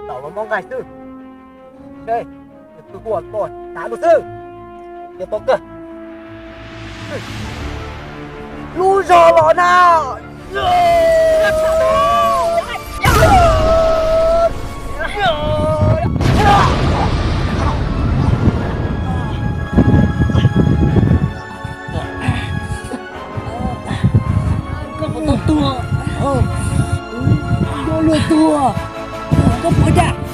Tao mà mong ngài sư. Đây, từ của tôi, trả luật sư. Để tôi cơ. Lui rồi bọn nào. Kau tua. Dulu tua. Kau punya.